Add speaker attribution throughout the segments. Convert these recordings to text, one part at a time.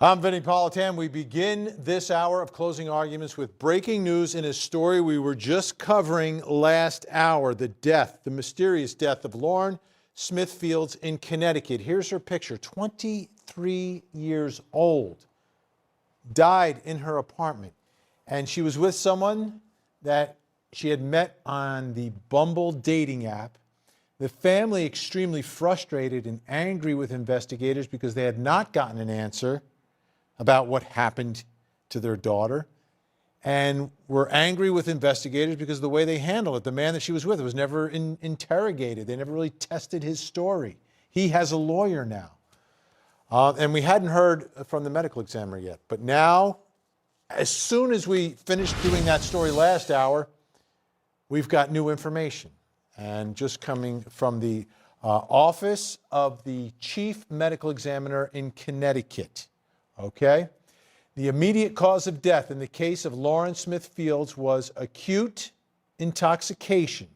Speaker 1: I'm Vinny Politan. We begin this hour of closing arguments with breaking news in a story we were just covering last hour. The mysterious death of Lauren Smith Fields in Connecticut. Here's her picture, 23 years old, died in her apartment. And she was with someone that she had met on the Bumble dating app. The family extremely frustrated and angry with investigators because they had not gotten an answer about what happened to their daughter, and were angry with investigators because of the way they handled it. The man that she was with was never interrogated. They never really tested his story. He has a lawyer now. And we hadn't heard from the medical examiner yet. But now, as soon as we finished doing that story last hour, we've got new information. And just coming from the office of the chief medical examiner in Connecticut. Okay? The immediate cause of death in the case of Lauren Smith Fields was acute intoxication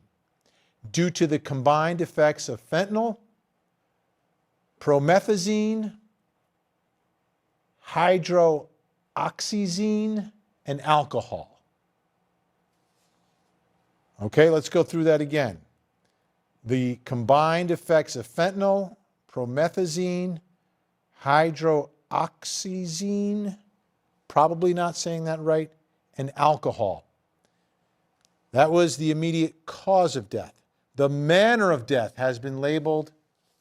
Speaker 1: due to the combined effects of fentanyl, promethazine, hydroxyzine, and alcohol. Okay, let's go through that again. The combined effects of fentanyl, promethazine, hydroxyzine, probably not saying that right, and alcohol. That was the immediate cause of death. The manner of death has been labeled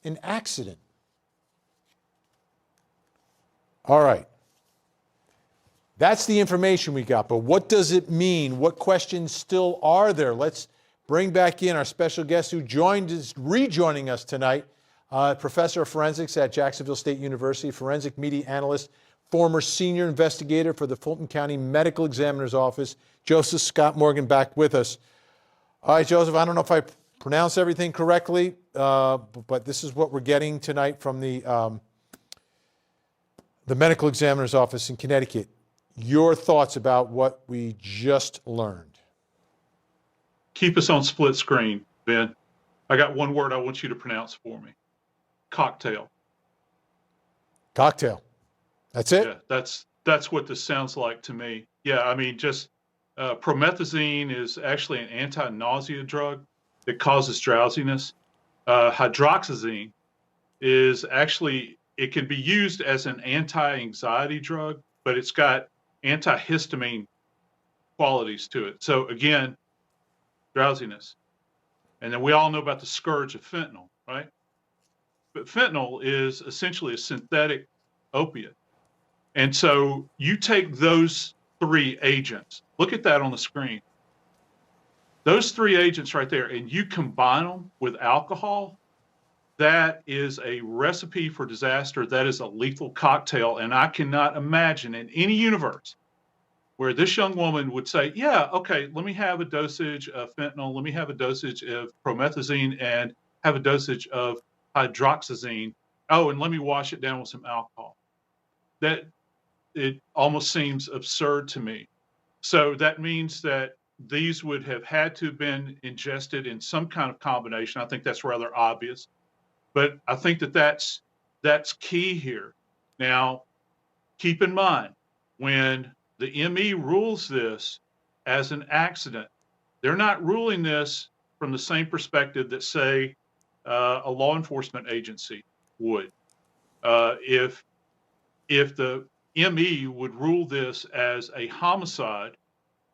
Speaker 1: an accident. All right. That's the information we got, but what does it mean? What questions still are there? Let's bring back in our special guest who rejoining us tonight, Professor of Forensics at Jacksonville State University, forensic media analyst, former senior investigator for the Fulton County Medical Examiner's Office, Joseph Scott Morgan, back with us. All right, Joseph, I don't know if I pronounced everything correctly, but this is what we're getting tonight from the Medical Examiner's Office in Connecticut. Your thoughts about what we just learned.
Speaker 2: Keep us on split screen, Ben. I got one word I want you to pronounce for me. Cocktail.
Speaker 1: Cocktail. That's it?
Speaker 2: Yeah, that's what this sounds like to me. Yeah, I mean, just promethazine is actually an anti-nausea drug that causes drowsiness. Hydroxyzine is actually, it can be used as an anti-anxiety drug, but it's got antihistamine qualities to it. So again, drowsiness. And then we all know about the scourge of fentanyl, right? But fentanyl is essentially a synthetic opiate. And so you take those three agents, look at that on the screen. Those three agents right there, and you combine them with alcohol, that is a recipe for disaster. That is a lethal cocktail. And I cannot imagine in any universe where this young woman would say, yeah, okay, let me have a dosage of fentanyl, let me have a dosage of promethazine, and have a dosage of hydroxyzine. Oh, and let me wash it down with some alcohol. That it almost seems absurd to me. So that means that these would have had to have been ingested in some kind of combination. I think that's rather obvious, but I think that that's key here. Now, keep in mind, when the ME rules this as an accident, they're not ruling this from the same perspective that, say, a law enforcement agency would. If the ME would rule this as a homicide,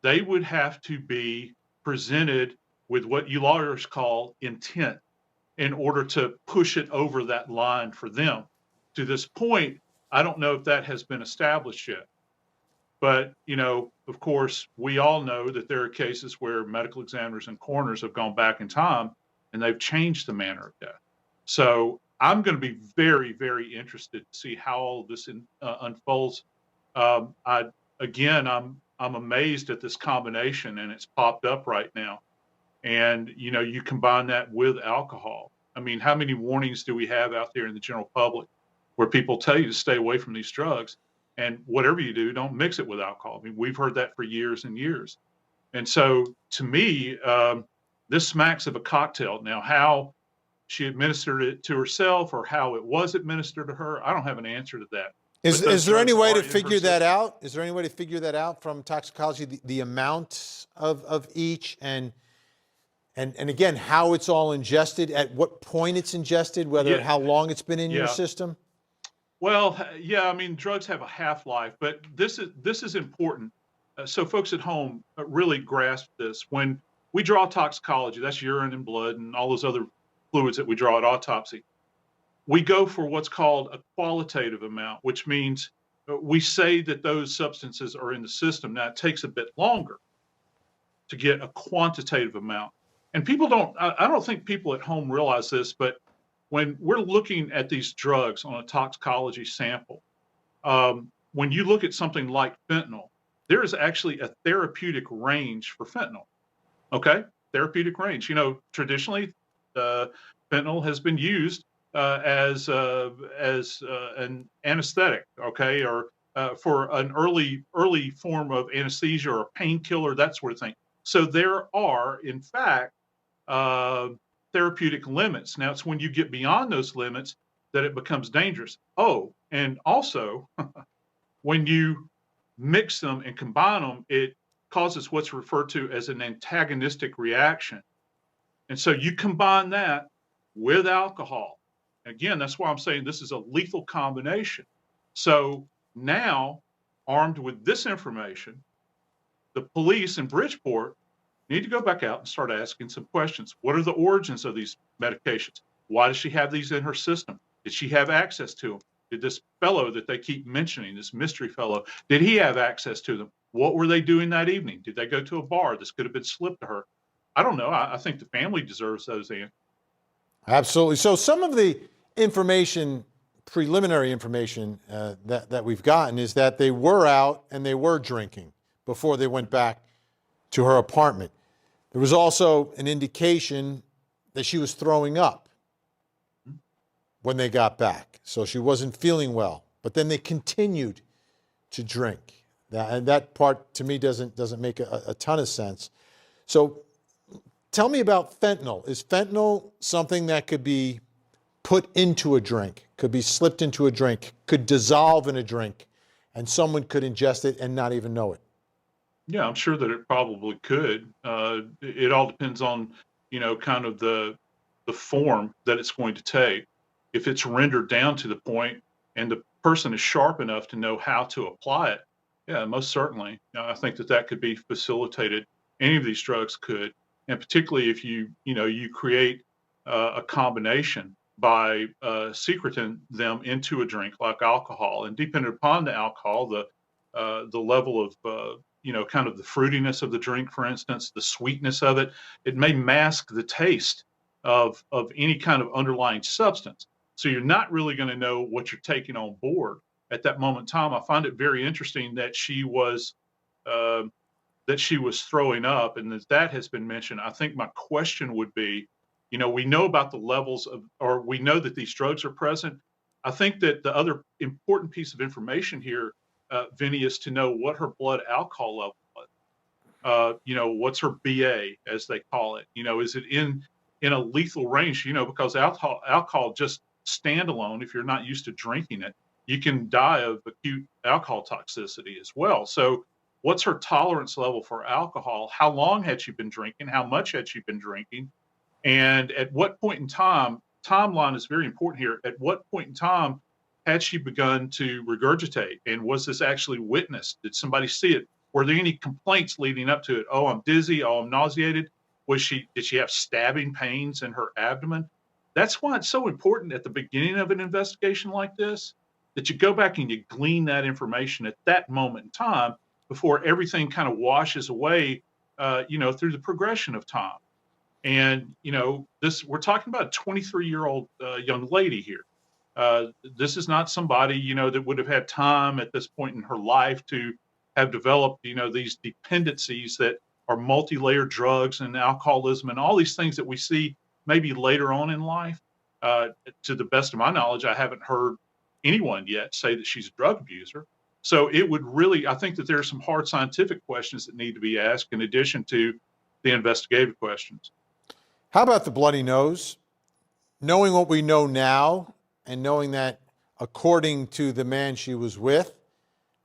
Speaker 2: they would have to be presented with what you lawyers call intent in order to push it over that line for them. To this point, I don't know if that has been established yet. But, you know, of course, we all know that there are cases where medical examiners and coroners have gone back in time and they've changed the manner of death. So I'm going to be very, very interested to see how all this unfolds. I'm amazed at this combination, and it's popped up right now. And, you know, you combine that with alcohol. I mean, how many warnings do we have out there in the general public where people tell you to stay away from these drugs? And whatever you do, don't mix it with alcohol. I mean, we've heard that for years and years. And so to me, this smacks of a cocktail. Now, how she administered it to herself or how it was administered to her, I don't have an answer to that.
Speaker 1: Is there any way to
Speaker 2: in her
Speaker 1: figure that
Speaker 2: system.
Speaker 1: out? Is there any way to figure that out from toxicology, the amount of each, and again, how it's all ingested, at what point it's ingested,
Speaker 2: Yeah,
Speaker 1: how long it's been in your
Speaker 2: yeah.
Speaker 1: system?
Speaker 2: Well, yeah, I mean, drugs have a half-life, but this is important. So folks at home really grasp this. When we draw toxicology, that's urine and blood and all those other fluids that we draw at autopsy. We go for what's called a qualitative amount, which means we say that those substances are in the system. Now, it takes a bit longer to get a quantitative amount. And people don't, I don't think people at home realize this, but when we're looking at these drugs on a toxicology sample, when you look at something like fentanyl, there is actually a therapeutic range for fentanyl. Okay, therapeutic range. Traditionally, fentanyl has been used as an anesthetic. Okay, or for an early form of anesthesia or a painkiller, that sort of thing. So there are, in fact, uh, therapeutic limits. Now it's when you get beyond those limits that it becomes dangerous. Oh, and also when you mix them and combine them, it causes what's referred to as an antagonistic reaction. And so you combine that with alcohol. Again, that's why I'm saying this is a lethal combination. So now, armed with this information, the police in Bridgeport need to go back out and start asking some questions. What are the origins of these medications? Why does she have these in her system? Did she have access to them? Did this fellow that they keep mentioning, this mystery fellow, did he have access to them? What were they doing that evening? Did they go to a bar? This could have been slipped to her. I don't know. I think the family deserves those answers.
Speaker 1: Absolutely. So some of the information, preliminary information that we've gotten is that they were out and they were drinking before they went back to her apartment. There was also an indication that she was throwing up when they got back. So she wasn't feeling well. But then they continued to drink. And that part, to me, doesn't make a ton of sense. So tell me about fentanyl. Is fentanyl something that could be put into a drink, could be slipped into a drink, could dissolve in a drink, and someone could ingest it and not even know it?
Speaker 2: Yeah, I'm sure that it probably could. It all depends on, kind of the form that it's going to take. If it's rendered down to the point and the person is sharp enough to know how to apply it, yeah, most certainly. I think that could be facilitated. Any of these drugs could, and particularly if you create a combination by secreting them into a drink like alcohol, and depending upon the alcohol, the level of kind of the fruitiness of the drink, for instance, the sweetness of it, it may mask the taste of any kind of underlying substance. So you're not really going to know what you're taking on board at that moment in time. I find it very interesting that she was uh, throwing up, and that has been mentioned. I think my question would be, we know about the levels of, or we know that these drugs are present. I think that the other important piece of information here, Vinny, is to know what her blood alcohol level was. What's her BA, as they call it? Is it in a lethal range? Because alcohol just standalone, if you're not used to drinking it, you can die of acute alcohol toxicity as well. So what's her tolerance level for alcohol? How long had she been drinking? How much had she been drinking? And at what point in time, timeline is very important here. At what point in time had she begun to regurgitate? And was this actually witnessed? Did somebody see it? Were there any complaints leading up to it? Oh, I'm dizzy. Oh, I'm nauseated. Did she have stabbing pains in her abdomen? That's why it's so important at the beginning of an investigation like this that you go back and you glean that information at that moment in time before everything kind of washes away, through the progression of time. And we're talking about a 23-year-old young lady here. This is not somebody that would have had time at this point in her life to have developed these dependencies that are multi-layered drugs and alcoholism and all these things that we see maybe later on in life. To the best of my knowledge, I haven't heard anyone yet say that she's a drug abuser. So it would really, I think that there are some hard scientific questions that need to be asked in addition to the investigative questions.
Speaker 1: How about the bloody nose? Knowing what we know now and knowing that according to the man she was with,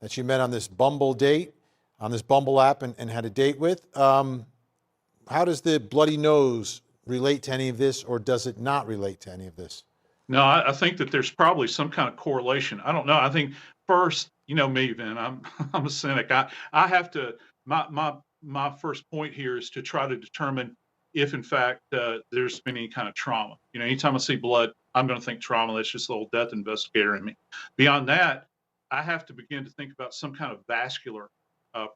Speaker 1: that she met on this Bumble date, on this Bumble app and had a date with. How does the bloody nose relate to any of this, or does it not relate to any of this?
Speaker 2: No, I think that there's probably some kind of correlation. I don't know. I think first, you know me, Vin, I'm I'm a cynic. I have to my first point here is to try to determine if in fact there's been any kind of trauma. You know, anytime I see blood, I'm going to think trauma. That's just a little death investigator in me. Beyond that, I have to begin to think about some kind of vascular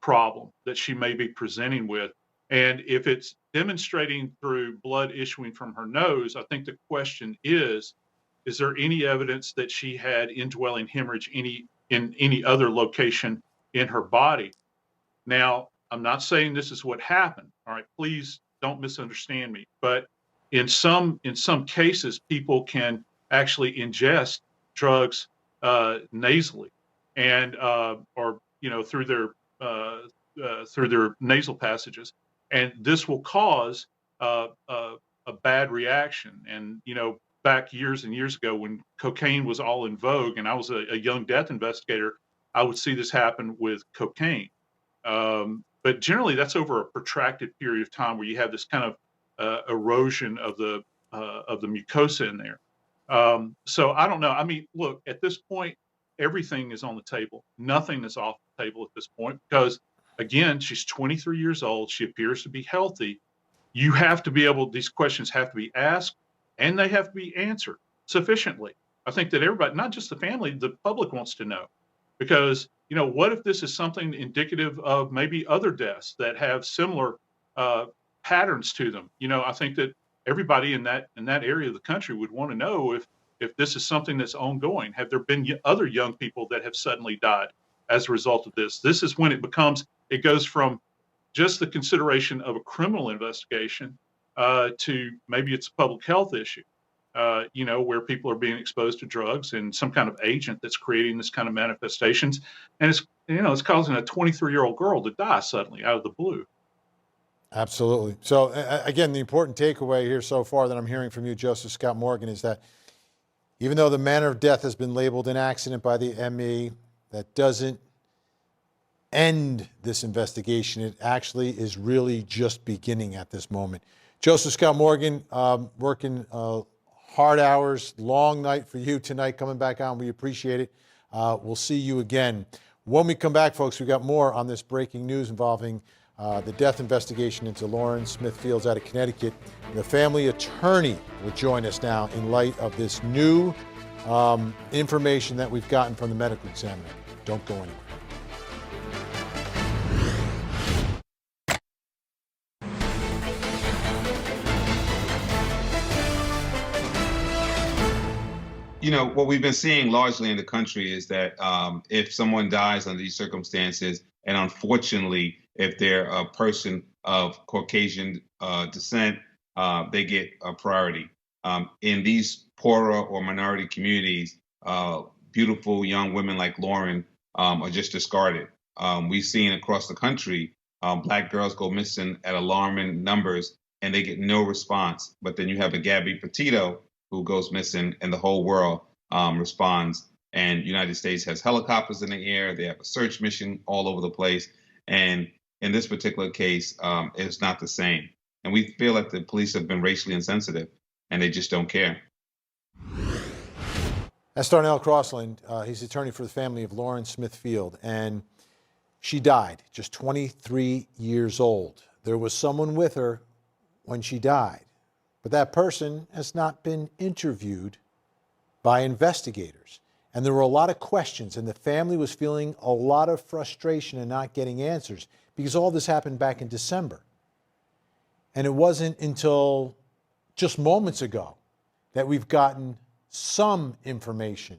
Speaker 2: problem that she may be presenting with. And if it's demonstrating through blood issuing from her nose, I think the question is there any evidence that she had indwelling hemorrhage in any other location in her body? Now, I'm not saying this is what happened. All right, please don't misunderstand me. But in some cases, people can actually ingest drugs nasally and or you know through their nasal passages, and this will cause a bad reaction. And you know, back years and years ago when cocaine was all in vogue, and I was a young death investigator, I would see this happen with cocaine. But generally, that's over a protracted period of time where you have this kind of erosion of the mucosa in there. So I don't know. I mean, look, at this point, everything is on the table. Nothing is off the table at this point because, again, she's 23 years old. She appears to be healthy. You have to be able, these questions have to be asked and they have to be answered sufficiently. I think that everybody, not just the family, the public wants to know. Because, you know, what if this is something indicative of maybe other deaths that have similar patterns to them? You know, I think that everybody in that area of the country would want to know if this is something that's ongoing. Have there been other young people that have suddenly died as a result of this? This is when it goes from just the consideration of a criminal investigation to maybe it's a public health issue. You know, where people are being exposed to drugs and some kind of agent that's creating this kind of manifestations. And it's, you know, it's causing a 23-year-old girl to die suddenly out of the blue.
Speaker 1: Absolutely. So again, the important takeaway here so far that I'm hearing from you, Joseph Scott Morgan, is that even though the manner of death has been labeled an accident by the ME, that doesn't end this investigation. It actually is really just beginning at this moment. Joseph Scott Morgan, working hard hours, long night for you tonight, coming back on. We appreciate it. We'll see you again. When we come back, folks, we've got more on this breaking news involving the death investigation into Lauren Smith Fields out of Connecticut. The family attorney will join us now in light of this new information that we've gotten from the medical examiner. Don't go anywhere.
Speaker 3: You know, what we've been seeing largely in the country is that if someone dies under these circumstances, and unfortunately, if they're a person of Caucasian descent, they get a priority. In these poorer or minority communities, beautiful young women like Lauren are just discarded. We've seen across the country, Black girls go missing at alarming numbers, and they get no response. But then you have a Gabby Petito who goes missing, and the whole world responds. And United States has helicopters in the air. They have a search mission all over the place. And in this particular case, it's not the same. And we feel that the police have been racially insensitive, and they just don't care.
Speaker 1: That's Darnell Crossland. He's attorney for the family of Lauren Smith Field. And she died, just 23 years old. There was someone with her when she died. But that person has not been interviewed by investigators. And there were a lot of questions, and the family was feeling a lot of frustration and not getting answers because all this happened back in December. And it wasn't until just moments ago that we've gotten some information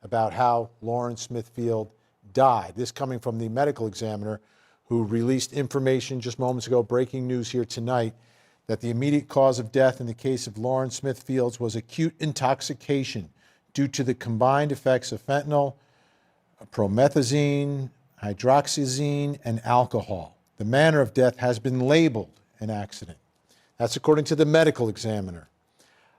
Speaker 1: about how Lauren Smith Field died. This coming from the medical examiner who released information just moments ago, breaking news here tonight, that the immediate cause of death in the case of Lauren Smith Fields was acute intoxication due to the combined effects of fentanyl, promethazine, hydroxyzine, and alcohol. The manner of death has been labeled an accident. That's according to the medical examiner.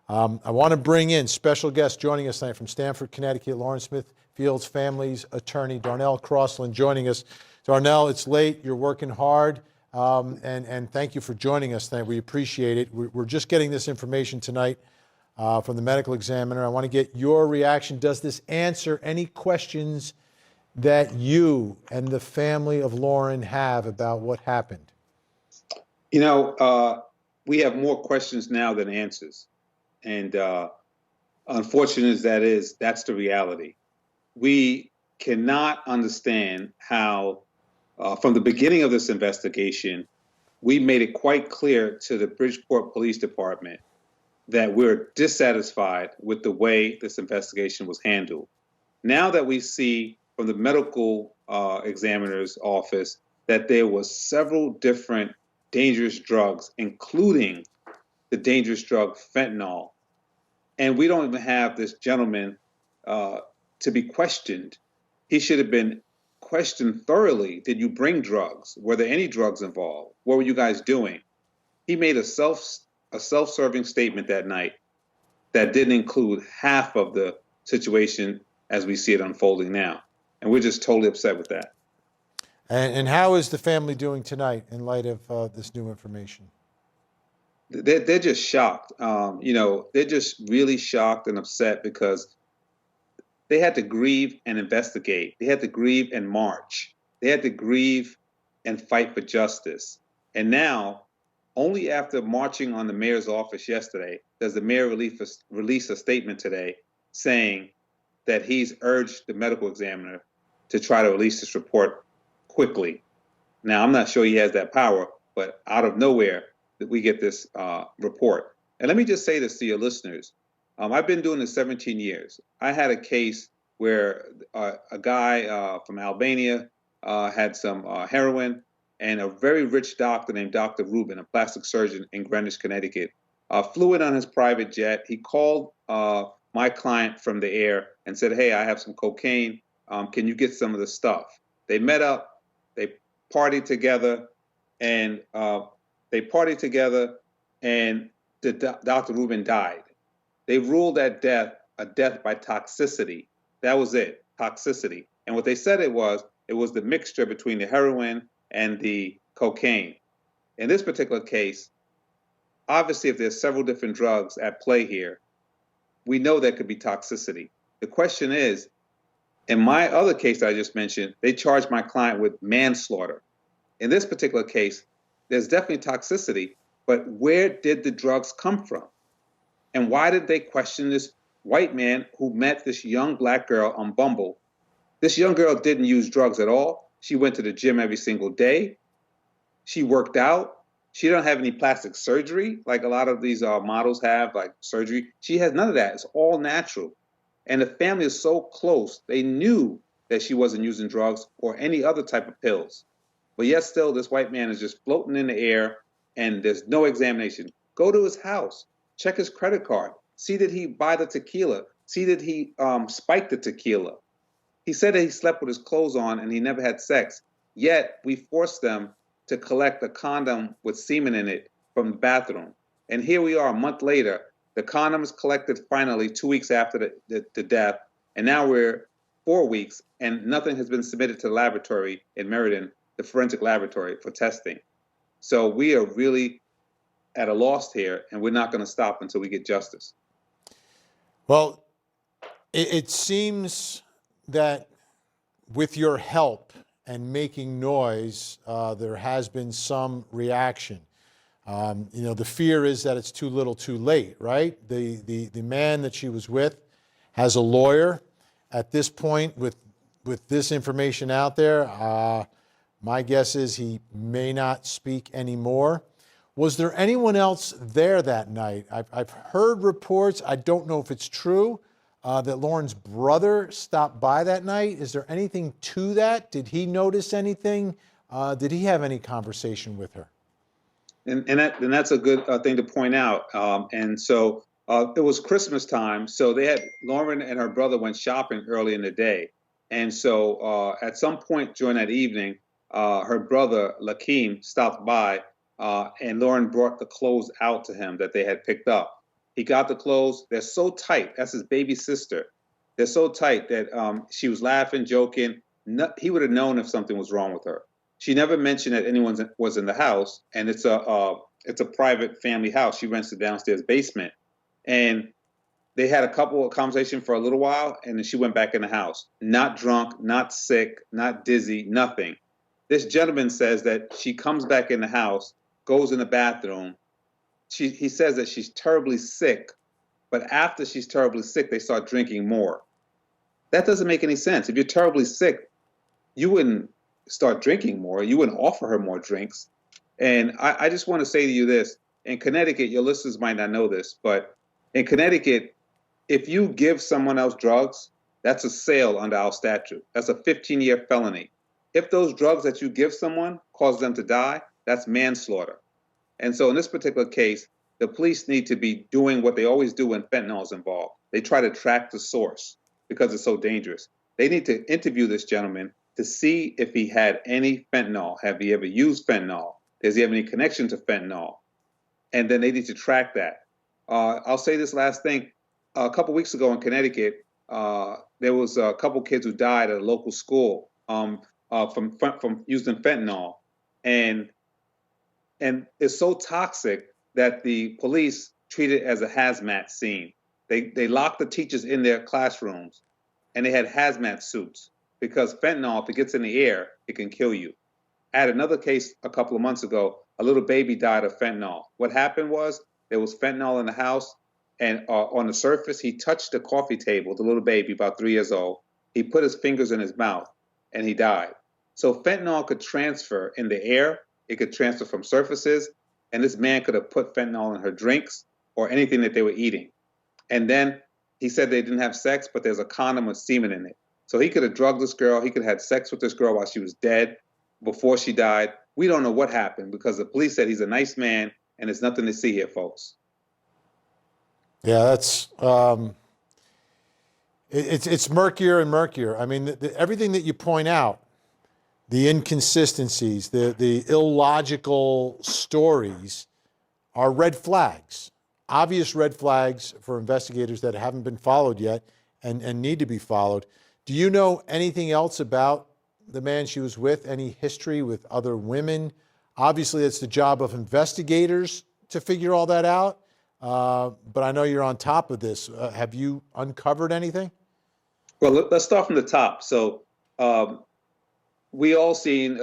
Speaker 1: I want to bring in special guest joining us tonight from Stamford, Connecticut, Lauren Smithfield's family's attorney, Darnell Crossland, joining us. Darnell, it's late. You're working hard, and thank you for joining us tonight. We appreciate it. We're just getting this information tonight from the medical examiner. I want to get your reaction. Does this answer any questions that you and the family of Lauren have about what happened?
Speaker 4: You know, we have more questions now than answers. And unfortunate as that is, that's the reality. We cannot understand how, from the beginning of this investigation, we made it quite clear to the Bridgeport Police Department that we're dissatisfied with the way this investigation was handled. Now that we see from the medical examiner's office that there was several different dangerous drugs, including the dangerous drug fentanyl, and we don't even have this gentleman to be questioned. He should have been questioned thoroughly. Did you bring drugs? Were there any drugs involved? What were you guys doing? He made a self-serving statement that night that didn't include half of the situation as we see it unfolding now. And we're just totally upset with that.
Speaker 1: And how is the family doing tonight in light of this new information?
Speaker 4: They're just shocked. You know, they're just really shocked and upset because they had to grieve and investigate. They had to grieve and march. They had to grieve and fight for justice. And now, only after marching on the mayor's office yesterday, does the mayor release a statement today saying that he's urged the medical examiner to try to release this report quickly. Now, I'm not sure he has that power, but out of nowhere, we get this report. And let me just say this to your listeners. I've been doing this 17 years. I had a case where a guy from Albania had some heroin, and a very rich doctor named Dr. Rubin, a plastic surgeon in Greenwich, Connecticut, flew in on his private jet. He called my client from the air and said, "Hey, I have some cocaine. Can you get some of the stuff?" They met up, they partied together, and Dr. Rubin died. They ruled that death a death by toxicity. That was it, toxicity. And what they said it was the mixture between the heroin and the cocaine. In this particular case, obviously, if there's several different drugs at play here, we know there could be toxicity. The question is, in my other case that I just mentioned, they charged my client with manslaughter. In this particular case, there's definitely toxicity, but where did the drugs come from? And why did they question this white man who met this young black girl on Bumble? This young girl didn't use drugs at all. She went to the gym every single day. She worked out. She don't have any plastic surgery like a lot of these models have, like surgery. She has none of that. It's all natural. And the family is so close, they knew that she wasn't using drugs or any other type of pills. But yet still, this white man is just floating in the air and there's no examination. Go to his house, check his credit card, see did he buy the tequila, see did he spike the tequila. He said that he slept with his clothes on and he never had sex. Yet we forced them to collect a condom with semen in it from the bathroom. And here we are a month later. The condom is collected finally 2 weeks after the death. And now we're 4 weeks and nothing has been submitted to the laboratory in Meriden, the forensic laboratory, for testing. So we are really at a loss here, and we're not going to stop until we get justice.
Speaker 1: Well, it seems that with your help and making noise, there has been some reaction. You know, the fear is that it's too little too late, right? The man that she was with has a lawyer. At this point, with this information out there, my guess is he may not speak anymore. Was there anyone else there that night? I've heard reports, I don't know if it's true, that Lauren's brother stopped by that night. Is there anything to that? Did he notice anything? Did he have any conversation with her?
Speaker 4: And that's a good thing to point out. And so it was Christmas time. So Lauren and her brother went shopping early in the day. And so at some point during that evening, her brother, Lakeem, stopped by and Lauren brought the clothes out to him that they had picked up. He got the clothes. They're so tight. That's his baby sister. They're so tight that she was laughing, joking. He would have known if something was wrong with her. She never mentioned that anyone was in the house, and it's a private family house. She rents the downstairs basement, and they had a couple of conversations for a little while, and then she went back in the house. Not drunk, not sick, not dizzy, nothing. This gentleman says that she comes back in the house, goes in the bathroom. He says that she's terribly sick, but after she's terribly sick, they start drinking more. That doesn't make any sense. If you're terribly sick, you wouldn't start drinking more. You wouldn't offer her more drinks. And I just want to say to you this. In Connecticut, your listeners might not know this, but in Connecticut, if you give someone else drugs, that's a sale under our statute. That's a 15-year felony. If those drugs that you give someone cause them to die, that's manslaughter. And so in this particular case, the police need to be doing what they always do when fentanyl is involved. They try to track the source because it's so dangerous. They need to interview this gentleman to see if he had any fentanyl. Have he ever used fentanyl? Does he have any connection to fentanyl? And then they need to track that. I'll say this last thing. A couple weeks ago in Connecticut, there was a couple kids who died at a local school from using fentanyl. And it's so toxic that the police treat it as a hazmat scene. They locked the teachers in their classrooms, and they had hazmat suits because fentanyl, if it gets in the air, it can kill you. I had another case a couple of months ago. A little baby died of fentanyl. What happened was there was fentanyl in the house, and on the surface, he touched the coffee table, the little baby, about 3 years old. He put his fingers in his mouth, and he died. So fentanyl could transfer in the air. It could transfer from surfaces, and this man could have put fentanyl in her drinks or anything that they were eating. And then he said they didn't have sex, but there's a condom with semen in it. So he could have drugged this girl. He could have had sex with this girl while she was dead, before she died. We don't know what happened because the police said he's a nice man, and there's nothing to see here, folks.
Speaker 1: Yeah, that's it's murkier and murkier. I mean, everything that you point out, the inconsistencies, the illogical stories are red flags, obvious red flags for investigators that haven't been followed yet and need to be followed. Do you know anything else about the man she was with? Any history with other women? Obviously, it's the job of investigators to figure all that out. But I know you're on top of this. Have you uncovered anything?
Speaker 4: Well, let's start from the top. So we all seen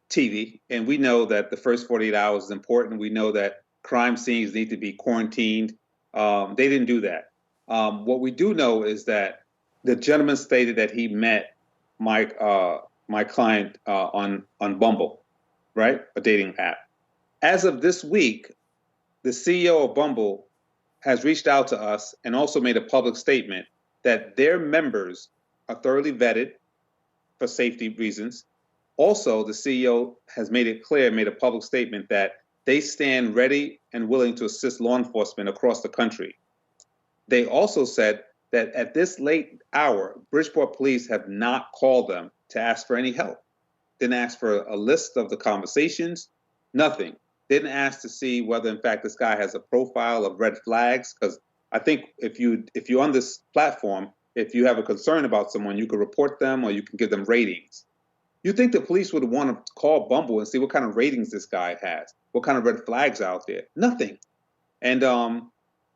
Speaker 4: TV, and we know that the first 48 hours is important. We know that crime scenes need to be quarantined. They didn't do that. What we do know is that the gentleman stated that he met my client on Bumble, right? A dating app. As of this week, the CEO of Bumble has reached out to us and also made a public statement that their members are thoroughly vetted for safety reasons. Also, the CEO has made it clear, made a public statement that they stand ready and willing to assist law enforcement across the country. They also said that at this late hour, Bridgeport Police have not called them to ask for any help. Didn't ask for a list of the conversations, nothing. Didn't ask to see whether, in fact, this guy has a profile of red flags. Because I think if you're on this platform, if you have a concern about someone, you can report them or you can give them ratings. You think the police would want to call Bumble and see what kind of ratings this guy has, what kind of red flags out there? Nothing. And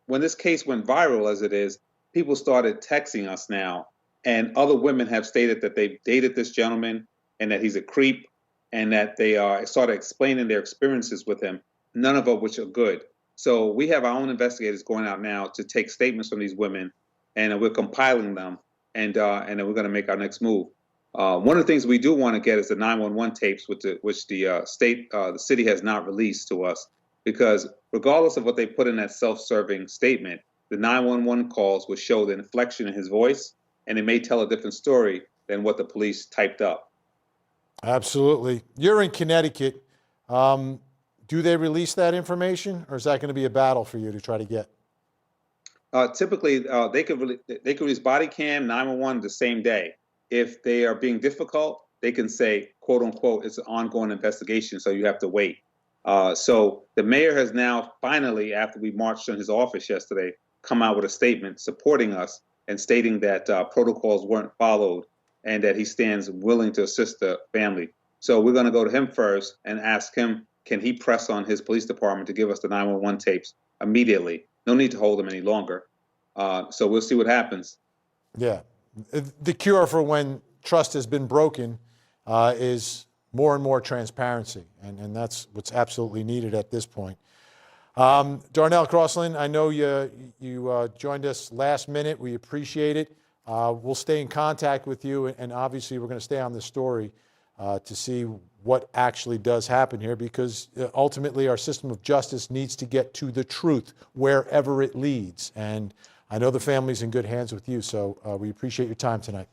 Speaker 4: when this case went viral, as it is, people started texting us now, and other women have stated that they've dated this gentleman and that he's a creep, and that they started explaining their experiences with him, none of which are good. So we have our own investigators going out now to take statements from these women, and we're compiling them, and then we're going to make our next move. One of the things we do want to get is the 911 tapes, which the city has not released to us, because regardless of what they put in that self-serving statement, the 911 calls will show the inflection in his voice, and it may tell a different story than what the police typed up.
Speaker 1: Absolutely. You're in Connecticut. Do they release that information, or is that going to be a battle for you to try to get?
Speaker 4: Typically, they could release body cam, 911 the same day. If they are being difficult, they can say, quote unquote, it's an ongoing investigation, so you have to wait. So the mayor has now finally, after we marched on his office yesterday, come out with a statement supporting us and stating that protocols weren't followed and that he stands willing to assist the family. So we're going to go to him first and ask him, can he press on his police department to give us the 911 tapes immediately? No need to hold them any longer. So we'll see what happens.
Speaker 1: Yeah. The cure for when trust has been broken is more and more transparency, and that's what's absolutely needed at this point. Darnell Crossland, I know you joined us last minute. We appreciate it. We'll stay in contact with you, and obviously we're going to stay on this story to see what actually does happen here, because ultimately our system of justice needs to get to the truth wherever it leads. And I know the family's in good hands with you, so we appreciate your time tonight.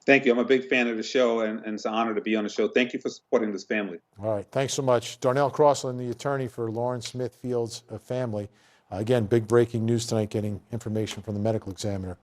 Speaker 4: Thank you. I'm a big fan of the show, and it's an honor to be on the show. Thank you for supporting this family.
Speaker 1: All right. Thanks so much. Darnell Crossland, the attorney for Lauren Smith Fields' family. Again, big breaking news tonight, getting information from the medical examiner.